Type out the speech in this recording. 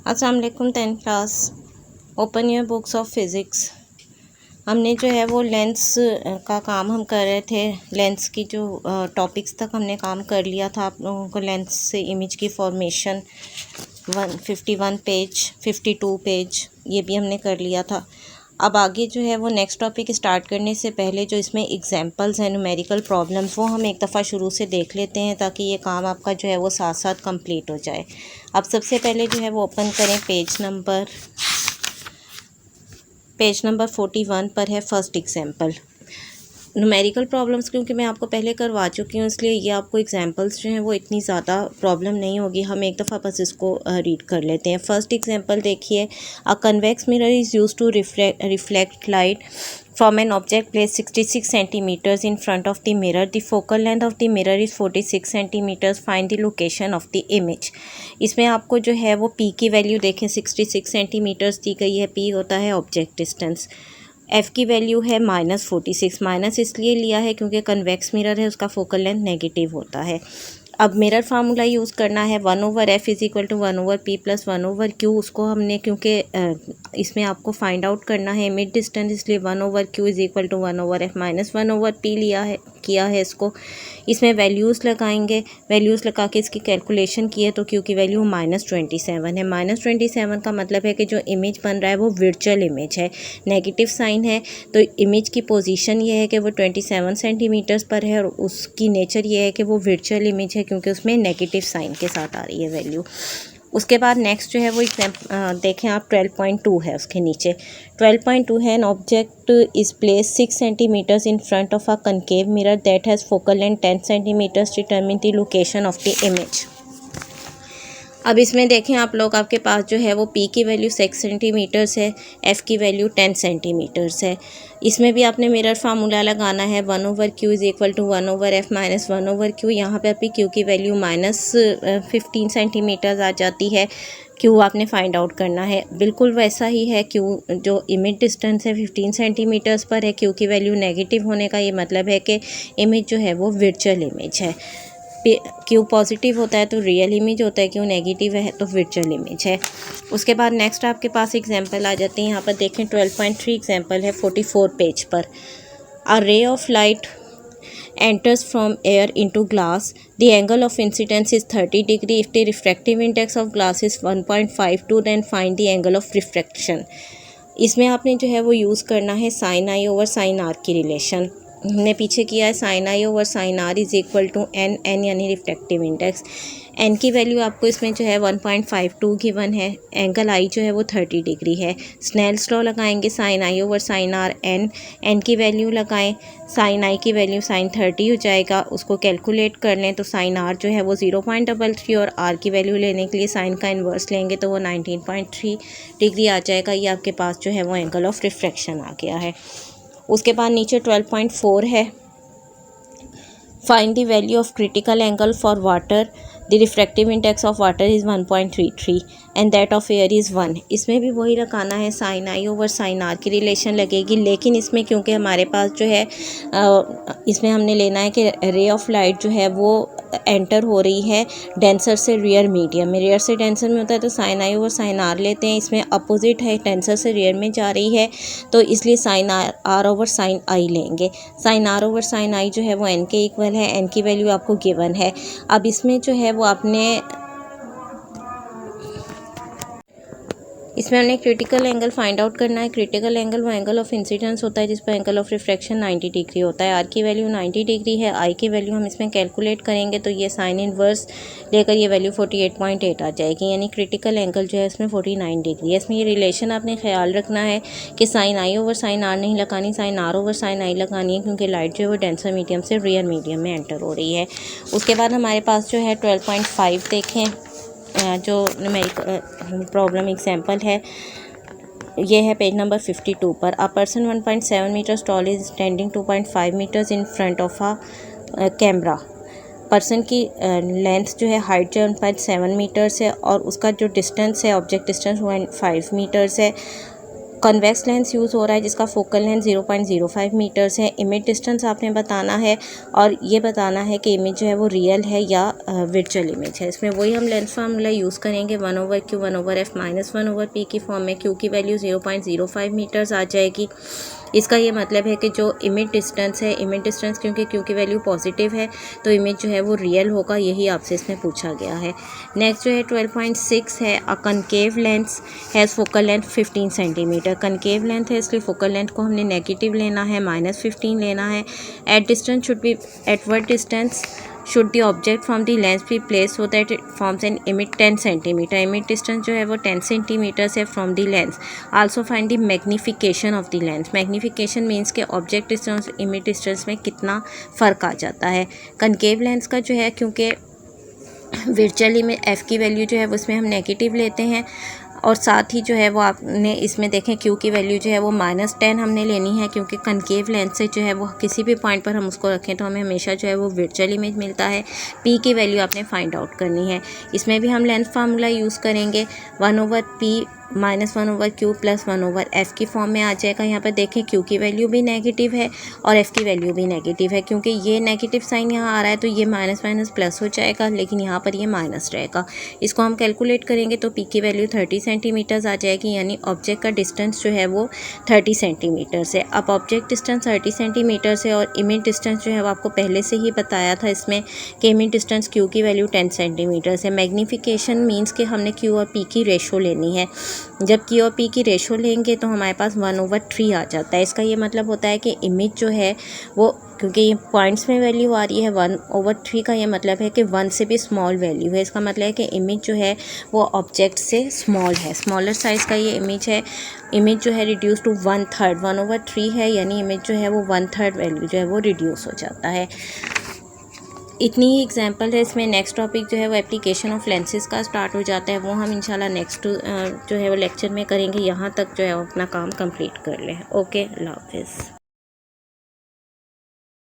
अस्सलाम वालेकुम 10th class. Open your books of physics. हमने जो है वो लेंस का काम हम कर रहे थे। लेंस की जो टॉपिक्स तक हमने काम कर लिया था। आप लोगों को लेंस से इमेज की फॉर्मेशन 151 पेज 52 पेज ये भी हमने कर लिया था। अब आगे जो है वो नेक्स्ट टॉपिक स्टार्ट करने से पहले जो इसमें एग्जांपल्स हैं न्यूमेरिकल प्रॉब्लम्स वो हम एक दफ़ा शुरू से देख लेते हैं ताकि ये काम आपका जो है वो साथ साथ कंप्लीट हो जाए। अब सबसे पहले जो है वो ओपन करें पेज नंबर 41 पर है फर्स्ट एग्जांपल। न्यूमेरिकल प्रॉब्लम्स क्योंकि मैं आपको पहले करवा चुकी हूँ इसलिए ये आपको एग्जांपल्स जो हैं वो इतनी ज़्यादा प्रॉब्लम नहीं होगी। हम एक दफ़ा बस इसको रीड कर लेते हैं। फर्स्ट एग्जांपल देखिए, a convex mirror is used to reflect light from an object placed 66 centimeters in front of the mirror. The focal length of the mirror is 46 centimeters. Find the location of the image. इसमें आपको जो है वो p की value देखें 66 centimetres दी गई है। p होता है ऑब्जेक्ट डिस्टेंस। f की वैल्यू है -46। माइनस इसलिए लिया है क्योंकि कन्वेक्स मिरर है, उसका फोकल लेंथ नेगेटिव होता है। अब मिरर फार्मूला यूज़ करना है 1/f is equal to 1/p plus 1/q। उसको हमने क्योंकि इसमें आपको फाइंड आउट करना है मिड डिस्टेंस, इसलिए 1/q is equal to 1/f minus 1/p किया है इसको। इसमें वैल्यूज़ लगाएंगे, वैल्यूज़ लगा के इसकी कैलकुलेशन की है तो q की वैल्यू -27 है। -27 का मतलब है कि जो इमेज बन रहा है वो वर्चुअल इमेज है, नेगेटिव साइन है। तो इमेज की पोजीशन ये है कि वो 27 सेंटीमीटर्स पर है और उसकी नेचर ये है कि वो वर्चुअल इमेज है क्योंकि उसमें नेगेटिव साइन के साथ आ रही है वैल्यू। उसके बाद नेक्स्ट जो है वो देखें आप 12.2 है उसके नीचे। 12.2 है, an object is place 6 centimetres in front of a concave mirror that has focal length 10 centimetres. Determine the location of the image. अब इसमें देखें आप लोग, आपके पास जो है वो p की वैल्यू 6 सेंटीमीटर्स है, f की वैल्यू 10 सेंटीमीटर्स है। इसमें भी आपने मिरर फार्मूला लगाना है 1/q is equal to 1/f minus 1/q। यहाँ पर भी q की वैल्यू -15 सेंटीमीटर्स आ जाती है। q आपने फाइंड आउट करना है, बिल्कुल वैसा ही है। q जो इमेज डिस्टेंस है 15 सेंटीमीटर्स पर है। q की वैल्यू नेगेटिव होने का ये मतलब है कि इमेज जो है वो वर्चुअल इमेज है। क्यू पॉजिटिव होता है तो रियल इमेज होता है, क्यू नेगेटिव है तो वर्चुअल इमेज है। उसके बाद नेक्स्ट आपके पास एग्जांपल आ जाते हैं। यहाँ पर देखें 12.3 एग्जांपल है 44 पेज पर। A ray of light enters from air into glass. The angle of incidence is 30 degree. If the refractive index of glass is 1.52 then find the angle of refraction. इसमें आपने जो है वो यूज़ करना है sine i over sine r की relation. हमने पीछे किया है sine i over sine r is equal to n यानी रिफ्रैक्टिव इंडेक्स। एन की वैल्यू आपको इसमें जो है 1.52 गिवन है। एंगल आई जो है वो 30 डिग्री है। स्नेल्स लॉ लगाएंगे sine i over sine r n की वैल्यू लगाएं, साइन आई की वैल्यू साइन 30 हो जाएगा। उसको कैलकुलेट कर लें तो साइन आर जो है वो 0.33 और आर की वैल्यू लेने के लिए साइन का इन्वर्स लेंगे तो वो 19.3 डिग्री आ जाएगा। ये आपके पास जो है वो एंगल ऑफ रिफ्रैक्शन आ गया है। उसके बाद नीचे 12.4 है, find the value of critical angle for water. The refractive index of water is 1.33 and that of air is 1। इसमें भी वही लगाना है, sine i over sine r की रिलेशन लगेगी। लेकिन इसमें क्योंकि हमारे पास जो है इसमें हमने लेना है कि रे ऑफ लाइट जो है वो एंटर हो रही है डेंसर से रियर मीडियम में। रियर से डेंसर में होता है तो sine i over sine r लेते हैं। इसमें अपोजिट है, डेंसर से रियर में जा रही है तो इसलिए साइन आर ओवर साइन आई लेंगे। साइन आर ओवर साइन आई जो है वो एन के इक्वल है। एन की वैल्यू आपको गिवन है। अब इसमें जो है वो आपने हमने क्रिटिकल एंगल फाइंड आउट करना है। क्रिटिकल एंगल वो एंगल ऑफ इंसिडेंस होता है जिस पर एंगल ऑफ रिफ्रैक्शन 90 डिग्री होता है। आर की वैल्यू 90 डिग्री है। आई की वैल्यू हम इसमें कैलकुलेट करेंगे तो ये साइन इनवर्स लेकर ये वैल्यू 48.8 आ जाएगी, यानी क्रिटिकल एंगल जो है इसमें 49 डिग्री है। इसमें ये रिलेशन आपने ख्याल रखना है कि sine i over sine r नहीं लगानी, sine r over sine i लगानी है क्योंकि लाइट जो है वो डेंसर मीडियम से रियर मीडियम में एंटर हो रही है। उसके बाद हमारे पास जो है 12.5 देखें, जो न्यूमेरिकल प्रॉब्लम एग्जांपल है ये है पेज नंबर 52 पर। A person 1.7 metres tall is standing 2.5 metres in front of a camera. Person की लेंथ जो है हाइट जो 1.7 मीटर्स है और उसका जो डिस्टेंस है ऑब्जेक्ट डिस्टेंस 1.5 मीटर्स है। कन्वेक्स लेंस यूज़ हो रहा है जिसका फोकल लेंथ 0.05 मीटर्स है। इमेज डिस्टेंस आपने बताना है और ये बताना है कि इमेज जो है वो रियल है या वर्चुअल इमेज है। इसमें वही हम लेंस फार्मूला यूज़ करेंगे 1/q 1/f माइनस 1/p की फॉर्म में। q की वैल्यू 0.05 मीटर्स आ जाएगी। इसका ये मतलब है कि जो इमेज डिस्टेंस है, इमेज डिस्टेंस क्योंकि q की वैल्यू पॉजिटिव है तो इमेज जो है वो रियल होगा, यही आपसे इसमें पूछा गया है। नेक्स्ट जो है 12.6 है, a concave lens has focal length 15 centimetre. Concave length है इसलिए फोकल लेंथ को हमने नेगेटिव लेना है, -15 लेना है। At distance should be, at what distance should the object from the lens be placed so that it forms an image 10 centimetre. Image distance जो है वो 10 सेंटीमीटर है from the lens. Also find the magnification of the lens. Magnification means के object distance image distance में कितना फ़र्क आ जाता है। कनकेव लेंस का जो है क्योंकि वर्चुअली में एफ़ की वैल्यू जो है वो उसमें हम नेगेटिव लेते हैं और साथ ही जो है वो आपने इसमें देखें क्यू की वैल्यू जो है वो -10 हमने लेनी है क्योंकि कनकेव लेंस से जो है वो किसी भी पॉइंट पर हम उसको रखें तो हमें हमेशा जो है वो वर्चुअल इमेज मिलता है। पी की वैल्यू आपने फाइंड आउट करनी है। इसमें भी हम लेंस फार्मूला यूज़ करेंगे 1/p -1/q + 1/f की फॉर्म में आ जाएगा। यहाँ पर देखें q की वैल्यू भी नेगेटिव है और f की वैल्यू भी नेगेटिव है। क्योंकि ये नेगेटिव साइन यहाँ आ रहा है तो ये माइनस प्लस हो जाएगा, लेकिन यहाँ पर ये माइनस रहेगा। इसको हम कैलकुलेट करेंगे तो p की वैल्यू 30 सेंटीमीटर्स आ जाएगी, यानी ऑब्जेक्ट का डिस्टेंस जो है वो 30 सेंटीमीटर है। अब ऑब्जेक्ट डिस्टेंस 30 सेंटीमीटर है और इमेज डिस्टेंस जो है वो आपको पहले से ही बताया था इसमें कि इमेज डिस्टेंस q की वैल्यू 10 सेंटीमीटर है। मैग्नीफिकेशन मीन्स कि हमने q और p की रेशो लेनी है। जब q और p की रेशो लेंगे तो हमारे पास 1/3 आ जाता है। इसका ये मतलब होता है कि इमेज जो है वो, क्योंकि ये पॉइंट्स में वैल्यू आ रही है 1/3 का ये मतलब है कि 1 से भी स्मॉल वैल्यू है। इसका मतलब है कि इमेज जो है वो ऑब्जेक्ट से स्मॉल है, स्मॉलर साइज़ का ये इमेज है। इमेज जो है रिड्यूस टू 1/3, 1/3 है, यानी इमेज जो है वो 1/3 वैल्यू जो है वो रिड्यूस हो जाता है। इतनी ही एग्जांपल है इसमें। नेक्स्ट टॉपिक जो है वो एप्लीकेशन ऑफ लेंसेज का स्टार्ट हो जाता है, वो हम इंशाल्लाह नेक्स्ट जो है वो लेक्चर में करेंगे। यहाँ तक जो है वो अपना काम कंप्लीट कर लें। ओके, अल्लाह हाफिज़।